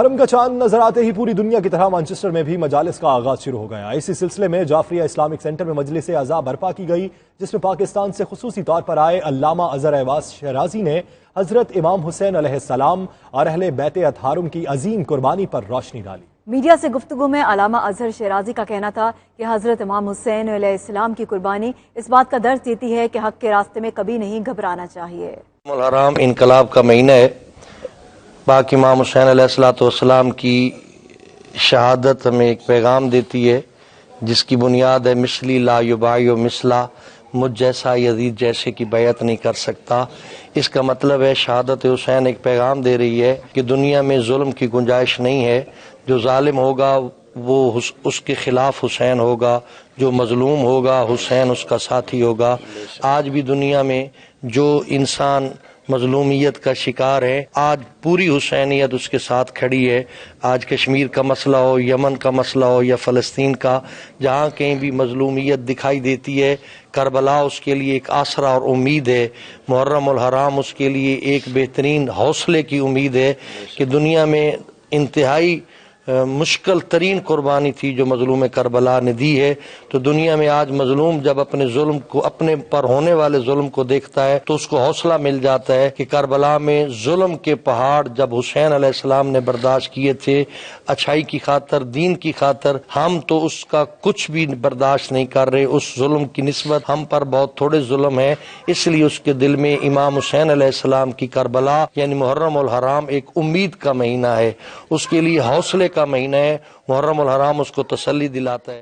حرم کا چاند نظر آتے ہی پوری دنیا کی طرح مانچسٹر میں بھی مجالس کا آغاز شروع ہو گیا۔ اسی سلسلے میں جعفریہ اسلامک سینٹر میں مجلس اعزاء برپا کی گئی، جس میں پاکستان سے خصوصی طور پر آئے علامہ اظہر ایواز شیرازی نے حضرت امام حسین علیہ السلام اور اہل بیت اطہارم کی عظیم قربانی پر روشنی ڈالی۔ میڈیا سے گفتگو میں علامہ اظہر شیرازی کا کہنا تھا کہ حضرت امام حسین علیہ السلام کی قربانی اس بات کا درس دیتی ہے کہ حق کے راستے میں کبھی نہیں گھبرانا چاہیے۔ الحرام انقلاب کا مہینہ ہے۔ پاک امام حسین علیہ السلام کی شہادت ہمیں ایک پیغام دیتی ہے، جس کی بنیاد ہے مثلی لا یبایع مثلا، مجھ جیسا یزید جیسے کی بیعت نہیں کر سکتا۔ اس کا مطلب ہے شہادت حسین ایک پیغام دے رہی ہے کہ دنیا میں ظلم کی گنجائش نہیں ہے، جو ظالم ہوگا وہ اس کے خلاف حسین ہوگا، جو مظلوم ہوگا حسین اس کا ساتھی ہوگا۔ آج بھی دنیا میں جو انسان مظلومیت کا شکار ہے، آج پوری حسینیت اس کے ساتھ کھڑی ہے۔ آج کشمیر کا مسئلہ ہو، یمن کا مسئلہ ہو یا فلسطین کا، جہاں کہیں بھی مظلومیت دکھائی دیتی ہے، کربلا اس کے لیے ایک آسرا اور امید ہے۔ محرم الحرام اس کے لیے ایک بہترین حوصلے کی امید ہے کہ دنیا میں انتہائی مشکل ترین قربانی تھی جو مظلوم کربلا نے دی ہے، تو دنیا میں آج مظلوم جب اپنے ظلم کو، اپنے پر ہونے والے ظلم کو دیکھتا ہے تو اس کو حوصلہ مل جاتا ہے کہ کربلا میں ظلم کے پہاڑ جب حسین علیہ السلام نے برداشت کیے تھے اچھائی کی خاطر، دین کی خاطر، ہم تو اس کا کچھ بھی برداشت نہیں کر رہے۔ اس ظلم کی نسبت ہم پر بہت تھوڑے ظلم ہے، اس لیے اس کے دل میں امام حسین علیہ السلام کی کربلا یعنی محرم الحرام ایک امید کا مہینہ ہے، اس کے لیے حوصلے کا مہینہ ہے۔ محرم الحرام اس کو تسلی دلاتا ہے۔